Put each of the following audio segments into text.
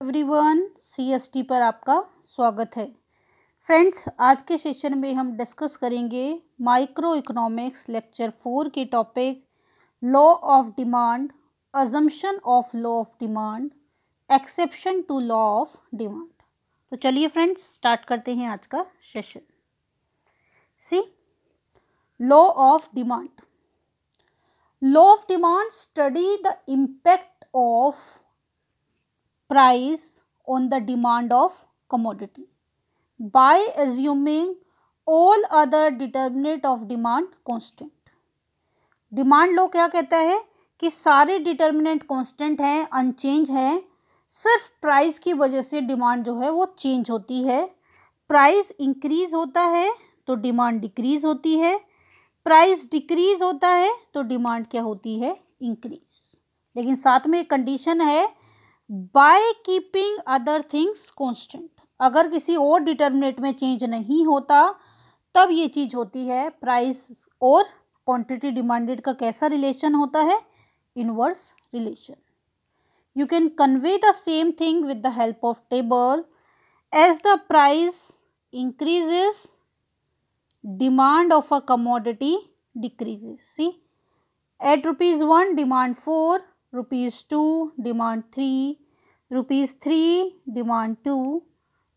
Everyone, CST पर आपका स्वागत है। फ्रेंड्स, आज के सेशन में हम डिस्कस करेंगे माइक्रो इकोनॉमिक्स लेक्चर 4 के topic law of demand, assumption of law of demand, exception to law of demand. तो चलिए फ्रेंड्स, स्टार्ट करते हैं आज का session. See, law of demand. Law of demand study the impact of price on the demand of commodity by assuming all other determinant of demand constant। Demand law क्या कहता है कि सारे डिटर्मिनेंट कांस्टेंट हैं, अनचेंज हैं, सिर्फ price की वजह से डिमांड जो है वो चेंज होती है। प्राइस इंक्रीज होता है तो डिमांड डिक्रीज होती है, प्राइस डिक्रीज होता है तो डिमांड क्या होती है, इंक्रीज। लेकिन साथ में एक कंडीशन है, bye keeping other things constant. अगर किसी और डिटर्मिनेंट में चेंज नहीं होता तब ये चीज़ होती है। प्राइस और क्वांटिटी डिमांडेड का कैसा रिलेशन होता है, inverse relation. You can convey the same thing with the help of table. As the price increases, demand of a commodity decreases. See, at ₹1 demand 4, ₹2 demand 3, ₹3 demand 2,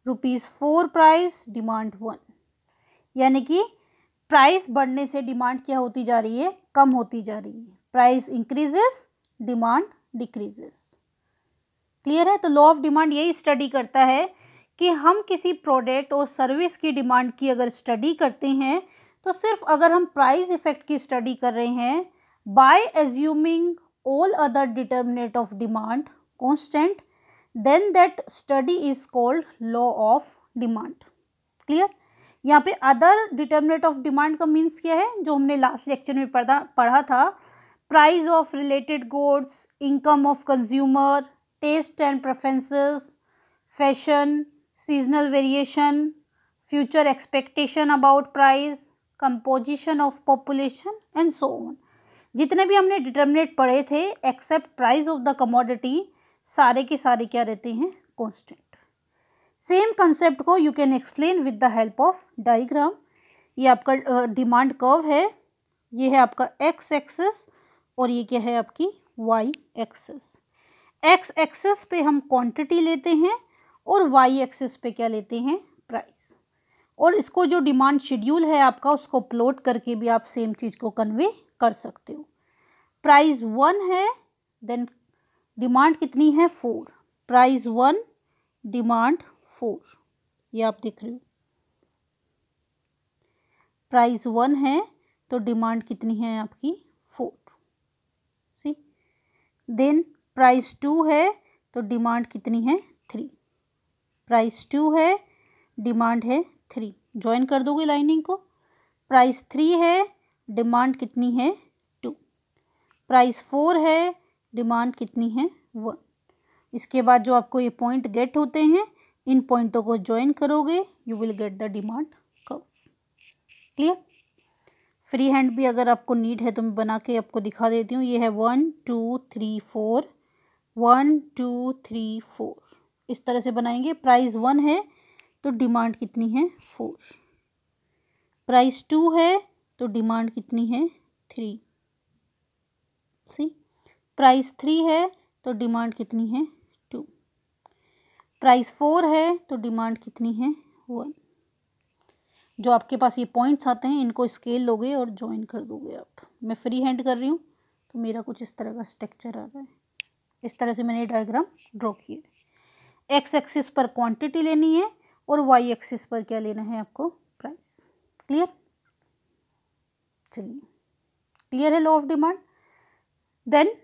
₹4 price demand 1। यानी कि price बढ़ने से demand क्या होती जा रही है, कम होती जा रही है। Price increases, demand decreases. Clear है। तो लॉ ऑफ डिमांड यही स्टडी करता है कि हम किसी प्रोडक्ट और सर्विस की डिमांड की अगर स्टडी करते हैं तो सिर्फ अगर हम प्राइस इफेक्ट की स्टडी कर रहे हैं by assuming all other determinant of demand constant, then that study is called law of demand। Clear. यहाँ पे अदर डिटर्मिनेंट ऑफ डिमांड का मीन्स क्या है, जो हमने लास्ट लेक्चर में पढ़ा था, price of related goods, income of consumer, taste and preferences, fashion, seasonal variation, future expectation about price, composition of population and so on. जितने भी हमने डिटर्मिनेंट पढ़े थे except price of the commodity, सारे के सारे क्या रहते हैं, कांस्टेंट। सेम कंसेप्ट को you can explain with the help of diagram. ये आपका डिमांड कर्व है, ये है आपका एक्स एक्सिस और ये क्या है आपकी वाई एक्सिस। एक्स एक्सिस पे हम क्वांटिटी लेते हैं और वाई एक्सिस पे क्या लेते हैं, प्राइस। और इसको जो डिमांड शेड्यूल है आपका, उसको प्लॉट करके भी आप सेम चीज़ को कन्वे कर सकते हो। प्राइस 1 है, देन डिमांड कितनी है, 4। प्राइस 1, डिमांड 4, ये आप देख रहे हो। प्राइस 1 है तो डिमांड कितनी है आपकी, 4। सी, देन प्राइस 2 है तो डिमांड कितनी है, 3। प्राइस 2 है, डिमांड है 3। ज्वाइन कर दोगे लाइनिंग को। प्राइस 3 है, डिमांड कितनी है, 2। प्राइस 4 है, डिमांड कितनी है, 1। इसके बाद जो आपको ये पॉइंट गेट होते हैं, इन पॉइंटों को ज्वाइन करोगे, you will get the demand curve. Clear. Free hand भी अगर आपको नीड है तो मैं बना के आपको दिखा देती हूँ। ये है 1 2 3 4, 1 2 3 4, इस तरह से बनाएंगे। प्राइस 1 है तो डिमांड कितनी है, 4। प्राइस 2 है तो डिमांड कितनी है, 3। सी, प्राइस 3 है तो डिमांड कितनी है, 2। प्राइस 4 है तो डिमांड कितनी है, 1। जो आपके पास ये पॉइंट्स आते हैं, इनको स्केल लोगे और ज्वाइन कर दोगे आप। मैं फ्री हैंड कर रही हूँ तो मेरा कुछ इस तरह का स्ट्रक्चर आ रहा है। इस तरह से मैंने डायग्राम ड्रॉ किया। एक्स एक्सिस पर क्वांटिटी लेनी है और वाई एक्सिस पर क्या लेना है आपको, प्राइस। क्लियर। चलिए, क्लियर है law of demand. Then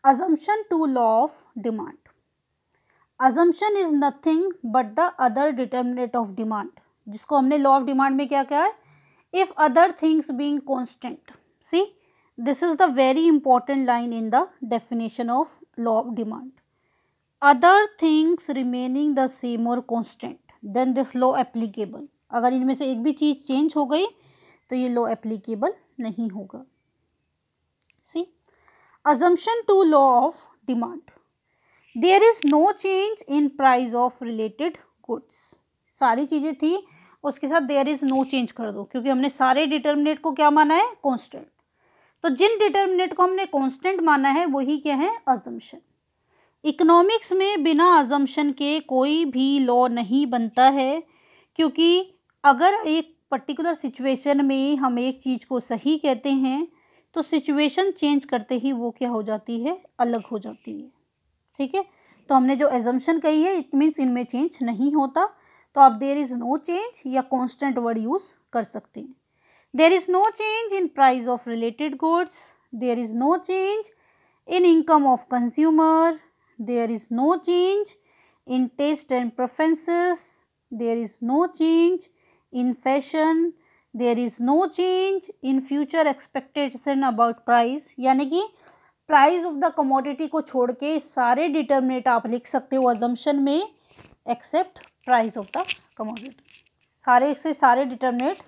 assumption to law of demand. assumption is nothing but the other determinant of demand, जिसको हमने law of demand में क्या कहा है, if other things being constant। see, this is the very important line in the definition of law of demand। other things remaining the same or constant, then this law applicable। अगर इनमें से एक भी चीज़ change हो गई तो ये law applicable नहीं होगा। See, assumption to law of demand। There is no change in price of related goods, सारी चीज़ें थी उसके साथ देयर इज़ नो चेंज कर दो, क्योंकि हमने सारे डिटर्मिनेट को क्या माना है, कांस्टेंट। तो जिन डिटर्मिनेट को हमने कांस्टेंट माना है वही क्या है, अजम्पशन। इकोनॉमिक्स में बिना अजम्पशन के कोई भी लॉ नहीं बनता है, क्योंकि अगर एक पर्टिकुलर सिचुएशन में हम एक चीज़ को सही कहते हैं तो सिचुएशन चेंज करते ही वो क्या हो जाती है, अलग हो जाती है। ठीक है, तो हमने जो एजम्पशन कही है इट मीन्स इनमें चेंज नहीं होता, तो आप देयर इज़ नो चेंज या कांस्टेंट वर्ड यूज़ कर सकते हैं। There is no change in price of related goods, there is no change in income of consumer, there is no change in taste and preferences, there is no change in fashion, there is no change in future expectation about price। यानी कि price of the commodity को छोड़ के सारे determinate आप लिख सकते हो अजम्पशन में, except price of the commodity. सारे से सारे डिटर्मिनेट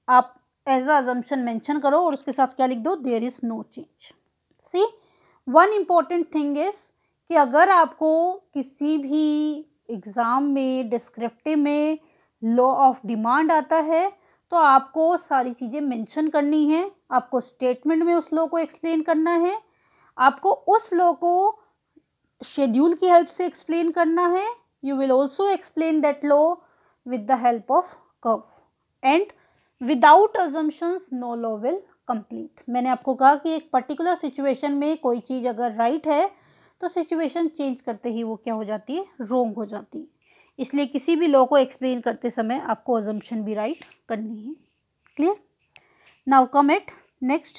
आप एज अ अजम्पशन मेंशन करो और उसके साथ क्या लिख दो, there is no change. See one important thing is कि अगर आपको किसी भी एग्ज़ाम में डिस्क्रिप्टिव में लॉ ऑफ डिमांड आता है तो आपको सारी चीज़ें मेंशन करनी है, आपको स्टेटमेंट में उस लॉ को एक्सप्लेन करना है, आपको उस लॉ को शेड्यूल की हेल्प से एक्सप्लेन करना है। You will also explain that law with the help of curve, and without assumptions no law will complete. मैंने आपको कहा कि एक पर्टिकुलर सिचुएशन में कोई चीज़ अगर राइट है तो सिचुएशन चेंज करते ही वो क्या हो जाती है, रॉन्ग हो जाती है। इसलिए किसी भी लॉ को एक्सप्लेन करते समय आपको अजम्पशन भी राइट करनी है। Clear? Now come at next,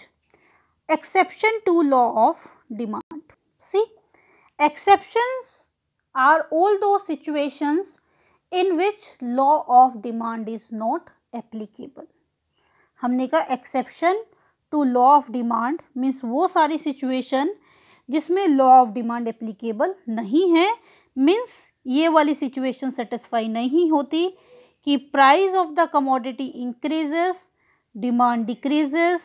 exception to law of demand. See exceptions are all those situations in which law of demand is not applicable. हमने कहा exception to law of demand means वो सारी situation जिसमें law of demand applicable नहीं है, means ये वाली situation satisfy नहीं होती कि price of the commodity increases, demand decreases,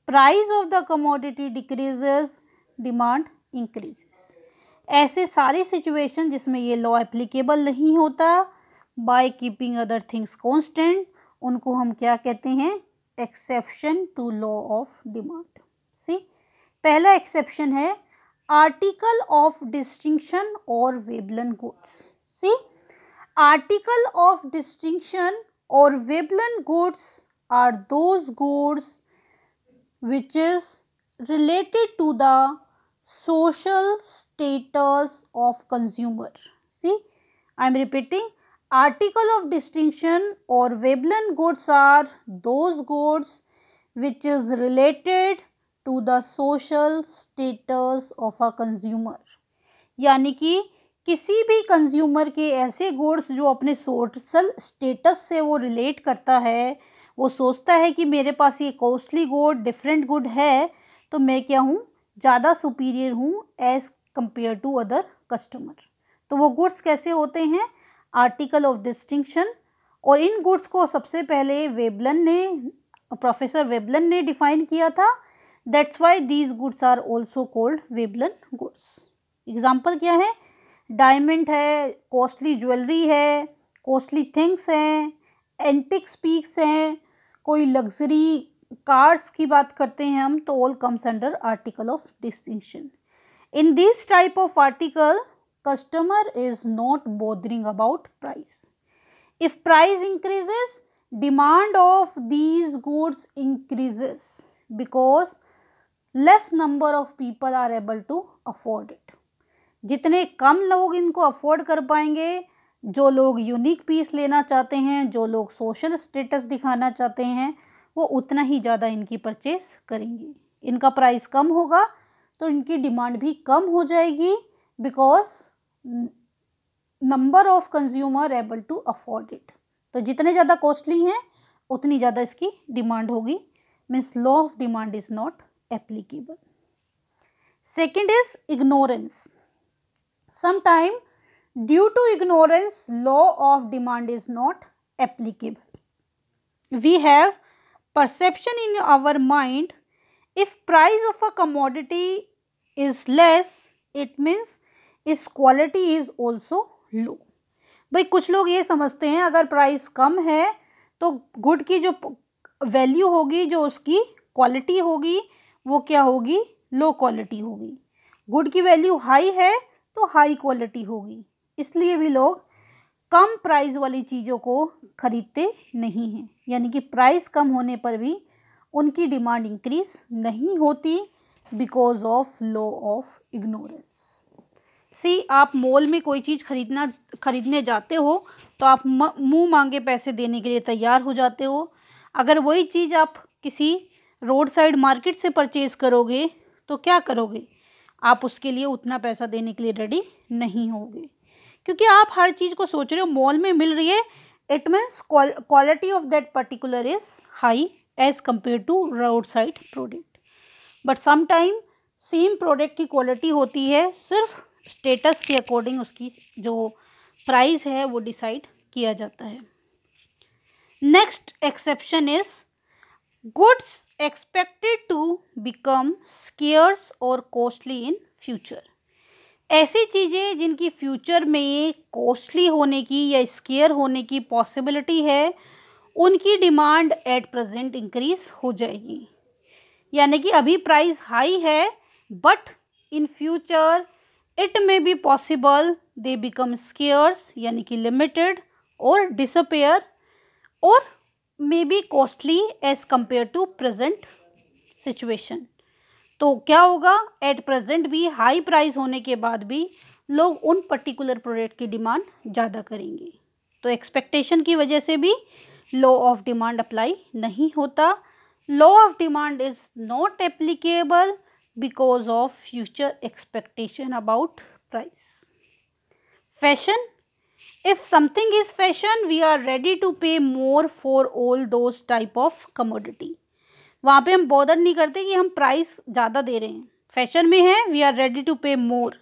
price of the commodity decreases, demand increases. ऐसे सारी सिचुएशन जिसमें ये लॉ एप्लीकेबल नहीं होता, by keeping other things constant, उनको हम क्या कहते हैं, exception to law of demand. See पहला एक्सेप्शन है आर्टिकल ऑफ डिस्टिंक्शन और Veblen goods. See article of distinction और Veblen goods are those goods which is related to the social status of consumer. See, I am repeating, article of distinction or Veblen goods are those goods which is related to the social status of a consumer। यानी कि किसी भी consumer के ऐसे goods जो अपने social status से वो रिलेट करता है, वो सोचता है कि मेरे पास ये कॉस्टली गुड डिफरेंट गुड है तो मैं क्या हूँ, ज़्यादा सुपीरियर हूँ as compare to other customer. तो वो गुड्स कैसे होते हैं, आर्टिकल ऑफ डिस्टिंक्शन। और इन गुड्स को सबसे पहले वेबलन ने, प्रोफेसर वेबलन ने डिफाइन किया था। That's why these goods are also called Veblen goods. Example क्या है, डायमंड है, कॉस्टली ज्वेलरी है, कॉस्टली थिंग्स हैं, एंटिक स्पीक्स हैं, कोई लग्जरी कार्स की बात करते हैं हम, तो all comes under article of distinction. In this type of article customer is not bothering about price. If price increases, demand of these goods increases because less number of people are able to afford it. जितने कम लोग इनको afford कर पाएंगे, जो लोग unique piece लेना चाहते हैं, जो लोग सोशल स्टेटस दिखाना चाहते हैं, वो उतना ही ज़्यादा इनकी परचेज करेंगे। इनका प्राइस कम होगा तो इनकी डिमांड भी कम हो जाएगी because number of consumer able to afford it. तो जितने ज़्यादा कॉस्टली हैं उतनी ज़्यादा इसकी डिमांड होगी, means law of demand is not applicable. Second is ignorance. Sometime due to ignorance, law of demand is not applicable. We have perception in our mind, if price of a commodity is less, it means इस quality is also low. भाई कुछ लोग ये समझते हैं अगर price कम है तो गुड की जो वैल्यू होगी, जो उसकी क्वालिटी होगी, वो क्या होगी, लो क्वालिटी होगी। गुड की वैल्यू हाई है तो हाई क्वालिटी होगी, इसलिए भी लोग कम प्राइस वाली चीज़ों को खरीदते नहीं हैं। यानी कि प्राइस कम होने पर भी उनकी डिमांड इंक्रीज नहीं होती because of law of ignorance. See, आप मॉल में कोई चीज़ खरीदने जाते हो तो आप मुंह मांगे पैसे देने के लिए तैयार हो जाते हो। अगर वही चीज़ आप किसी रोड साइड मार्केट से परचेज़ करोगे तो क्या करोगे, आप उसके लिए उतना पैसा देने के लिए रेडी नहीं होगे, क्योंकि आप हर चीज़ को सोच रहे हो मॉल में मिल रही है, it means quality of that particular is high as compare to road side product. But sometime same product की क्वालिटी होती है, सिर्फ स्टेटस के अकॉर्डिंग उसकी जो प्राइस है वो डिसाइड किया जाता है। Next exception is goods expected to become scarce और कॉस्टली इन फ्यूचर। ऐसी चीज़ें जिनकी फ्यूचर में कॉस्टली होने की या स्केयर होने की पॉसिबिलिटी है, उनकी डिमांड एट प्रेजेंट इंक्रीज हो जाएगी। यानी कि अभी प्राइस हाई है but in future it may be possible they become scarce, यानी कि लिमिटेड और डिसअपेयर और may be costly as compare to present situation. तो क्या होगा, एट प्रेजेंट भी हाई प्राइस होने के बाद भी लोग उन पर्टिकुलर प्रोडक्ट की डिमांड ज़्यादा करेंगे। तो एक्सपेक्टेशन की वजह से भी लॉ ऑफ डिमांड अप्लाई नहीं होता। Law of demand is not applicable because of future expectation about price. Fashion, if something is fashion we are ready to pay more for all those type of commodity. वहाँ पे हम bother नहीं करते कि हम price ज़्यादा दे रहे हैं, फैशन में है we are ready to pay more.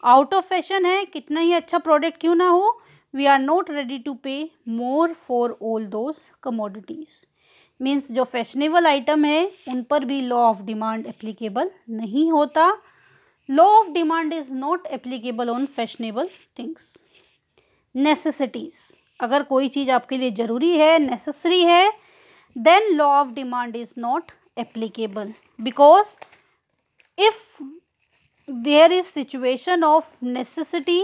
Out of fashion है, कितना ही अच्छा प्रोडक्ट क्यों ना हो, we are not ready to pay more for all those commodities. Means जो फैशनेबल आइटम है उन पर भी लॉ ऑफ डिमांड एप्लीकेबल नहीं होता। Law of demand is not applicable on fashionable things. Necessities, अगर कोई चीज़ आपके लिए ज़रूरी है, नेसेसरी है, then law of demand is not applicable because if there is situation of necessity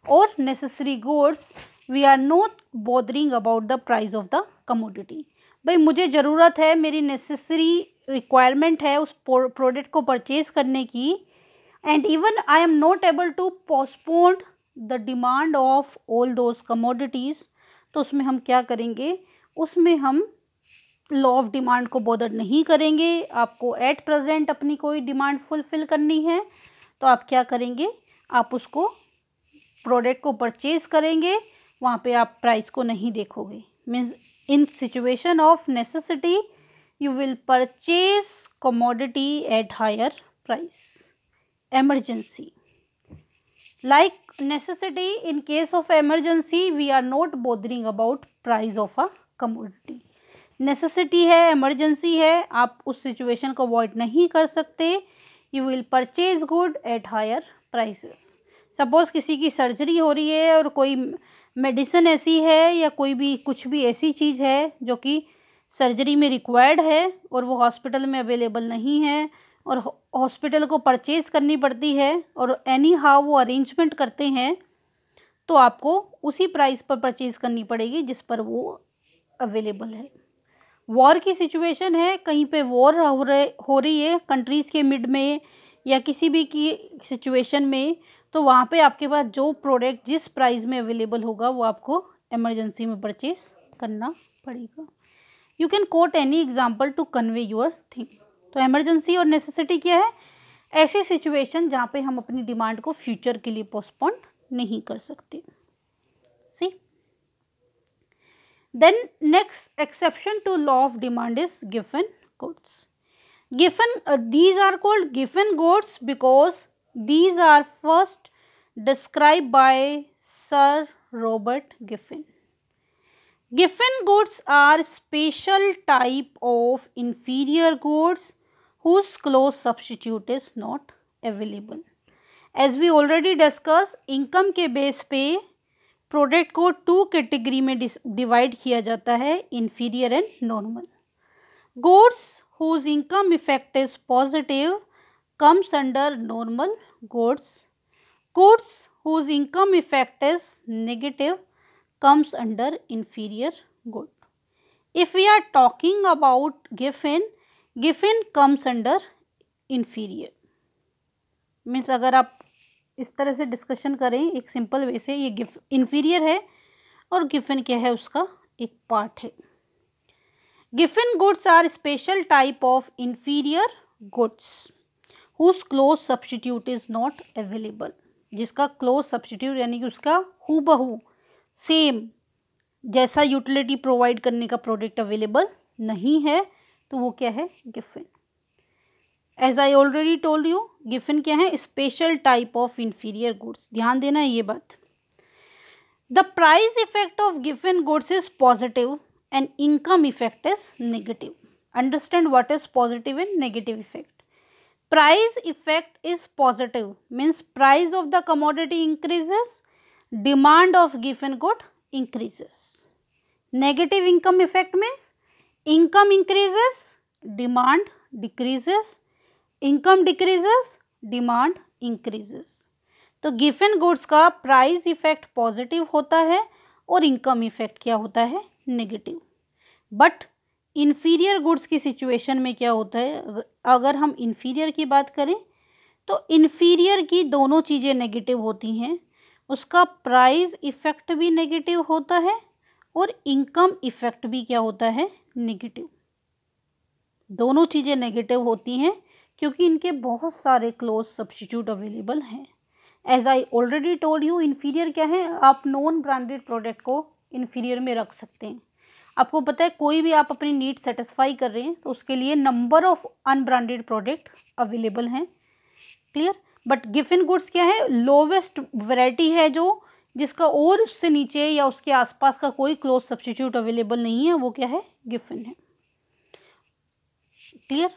और necessary goods we are not bothering about the price of the commodity. भाई मुझे ज़रूरत है, मेरी नेसेसरी रिक्वायरमेंट है उस प्रोडक्ट को परचेज़ करने की, and even I am not able to postpone the demand of all those commodities. तो उसमें हम क्या करेंगे, उसमें हम लॉ ऑफ डिमांड को बॉदर नहीं करेंगे। आपको एट प्रेजेंट अपनी कोई डिमांड फुलफ़िल करनी है तो आप क्या करेंगे, आप उसको प्रोडक्ट को परचेज़ करेंगे, वहाँ पे आप प्राइस को नहीं देखोगे। Means in situation of necessity you will purchase commodity at higher price. Emergency, like necessity, in case of emergency we are not bothering about price of a commodity. necessity है, emergency है, आप उस situation को avoid नहीं कर सकते, you will purchase good at higher prices. Suppose किसी की सर्जरी हो रही है और कोई मेडिसिन ऐसी है या कोई भी कुछ भी ऐसी चीज़ है जो कि सर्जरी में रिक्वायर्ड है और वो हॉस्पिटल में अवेलेबल नहीं है और हॉस्पिटल को परचेज़ करनी पड़ती है और एनी हाउ वो अरेंजमेंट करते हैं, तो आपको उसी प्राइस पर परचेज़ करनी पड़ेगी जिस पर वो अवेलेबल है। वॉर की सिचुएशन है, कहीं पे वॉर हो रही है कंट्रीज़ के मिड में या किसी भी की सिचुएशन में, तो वहाँ पे आपके पास जो प्रोडक्ट जिस प्राइस में अवेलेबल होगा वो आपको इमरजेंसी में परचेज करना पड़ेगा। You can quote any example to convey your thing. तो इमरजेंसी और नेसेसिटी क्या है, ऐसी सिचुएशन जहाँ पे हम अपनी डिमांड को फ्यूचर के लिए पोस्टपोन नहीं कर सकते। See, then next exception to law of demand is गिवन goods. These are called given goods because these are first described by Sir Robert Giffen. Giffen goods are special type of inferior goods whose close substitute is not available. As we already discuss, income के base पे product को 2 category में divide किया जाता है, inferior and normal. Goods whose income effect is positive comes under normal goods. Goods whose income effect is negative comes under inferior good. If we are talking about Giffen, Giffen comes under inferior. Means अगर आप इस तरह से discussion करें एक simple way से, ये inferior है और Giffen क्या है, उसका एक पार्ट है। Giffen goods are special type of inferior goods whose close substitute is not available. जिसका close substitute यानी कि उसका हूबहू सेम जैसा यूटिलिटी प्रोवाइड करने का प्रोडक्ट अवेलेबल नहीं है, तो वो क्या है, Giffen. As I already told you, Giffen क्या है, special type of inferior goods. ध्यान देना है ये बात। The price effect of Giffen goods is positive and income effect is negative. Understand what is positive and negative effect. Price effect is positive, means price of the commodity increases, demand of given good increases. Negative income effect means income increases, demand decreases, income decreases, demand increases. तो given goods का price effect positive होता है और income effect क्या होता है, negative. But inferior goods की situation में क्या होता है, अगर हम इन्फीरियर की बात करें तो इन्फीरियर की दोनों चीज़ें नेगेटिव होती हैं। उसका प्राइस इफ़ेक्ट भी नेगेटिव होता है और इनकम इफ़ेक्ट भी क्या होता है, नेगेटिव। दोनों चीज़ें नेगेटिव होती हैं क्योंकि इनके बहुत सारे क्लोज सब्स्टिट्यूट अवेलेबल हैं। As I already told you, inferior क्या है, आप नॉन ब्रांडेड प्रोडक्ट को इन्फीरियर में रख सकते हैं। आपको पता है कोई भी आप अपनी नीड सेटिस्फाई कर रहे हैं तो उसके लिए number of unbranded product available हैं, क्लियर। बट गिफिन गुड्स क्या है, लोवेस्ट वैरायटी है जो जिसका और उससे नीचे या उसके आसपास का कोई क्लोज सब्स्टिट्यूट अवेलेबल नहीं है, वो क्या है, गिफिन है, क्लियर।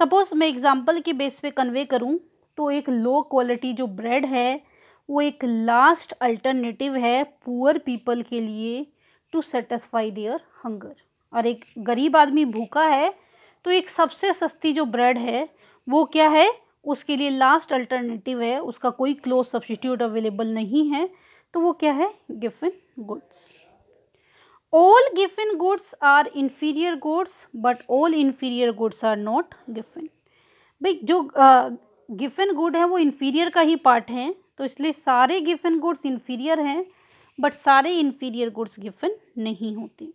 सपोज मैं एग्जांपल के बेस पे कन्वे करूं तो एक लो क्वालिटी जो ब्रेड है वो एक लास्ट अल्टरनेटिव है पुअर पीपल के लिए टू सेटिस्फाई देयर हंगर। और एक गरीब आदमी भूखा है तो एक सबसे सस्ती जो ब्रेड है वो क्या है, उसके लिए लास्ट अल्टरनेटिव है, उसका कोई क्लोज सब्स्टिट्यूट अवेलेबल नहीं है, तो वो क्या है, Giffen goods. All Giffen goods are inferior goods but all inferior goods are not Giffen. भाई जो गिफिन गुड है वो इंफीरियर का ही पार्ट है, तो इसलिए सारे गिफिन गुड्स इंफीरियर हैं बट सारे इंफीरियर गुड्स गिफिन नहीं होती।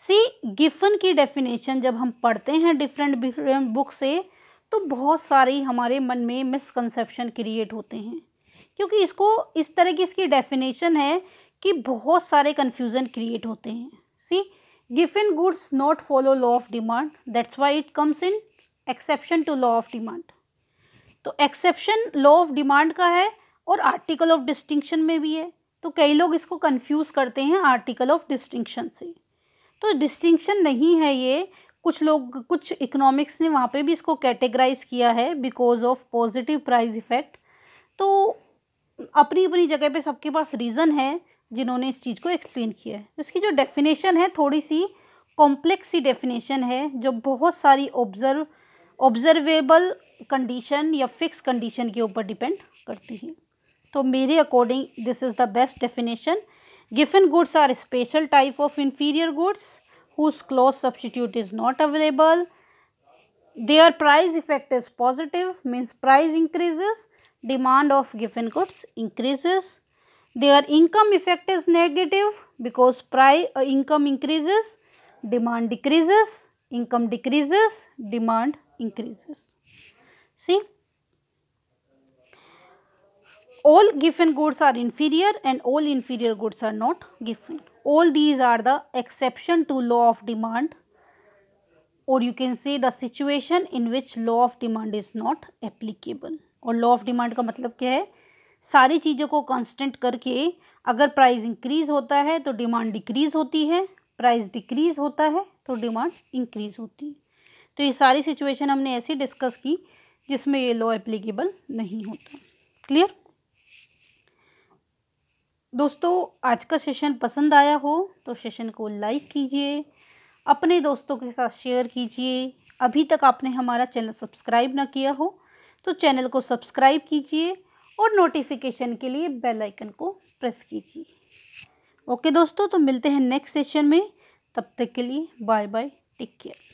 सी गिफिन की डेफिनेशन जब हम पढ़ते हैं डिफरेंट बुक से तो बहुत सारी हमारे मन में मिसकंसेप्शन क्रिएट होते हैं, क्योंकि इसको इस तरह की इसकी डेफिनेशन है कि बहुत सारे कन्फ्यूज़न क्रिएट होते हैं। See Giffen goods not follow law of demand, that's why it comes in exception to law of demand. तो एक्सेप्शन लॉ ऑफ डिमांड का है और आर्टिकल ऑफ डिस्टिंक्शन में भी है, तो कई लोग इसको कंफ्यूज करते हैं आर्टिकल ऑफ डिस्टिंक्शन से। तो डिस्टिंक्शन नहीं है ये, कुछ इकोनॉमिक्स ने वहाँ पे भी इसको कैटेगराइज किया है because of positive price effect. तो अपनी अपनी जगह पे सबके पास रीज़न है जिन्होंने इस चीज़ को एक्सप्लेन किया है। इसकी जो डेफिनेशन है थोड़ी सी कॉम्प्लेक्स सी डेफिनेशन है जो बहुत सारी ऑब्जर्वेबल कंडीशन या फिक्स कंडीशन के ऊपर डिपेंड करती है। तो मेरे according this is the best definition. Giffen goods are special type of inferior goods whose close substitute is not available. Their price effect is positive, means price increases, demand of given goods increases. Their income effect is negative because income increases, demand decreases, income decreases, demand increases. See, all given goods are inferior and all inferior goods are not given. All these are the exception to law of demand, or you can say the situation in which law of demand is not applicable. और law of demand का मतलब क्या है, सारी चीज़ों को constant करके अगर प्राइस इंक्रीज होता है तो डिमांड डिक्रीज होती है, प्राइस डिक्रीज होता है तो डिमांड इंक्रीज होती है। तो ये सारी सिचुएशन हमने ऐसी डिस्कस की जिसमें ये लॉ एप्लीकेबल नहीं होता। क्लियर। दोस्तों आज का सेशन पसंद आया हो तो सेशन को लाइक कीजिए, अपने दोस्तों के साथ शेयर कीजिए। अभी तक आपने हमारा चैनल सब्सक्राइब ना किया हो तो चैनल को सब्सक्राइब कीजिए और नोटिफिकेशन के लिए बेल आइकन को प्रेस कीजिए। ओके दोस्तों, तो मिलते हैं नेक्स्ट सेशन में। तब तक के लिए बाय बाय, टेक केयर।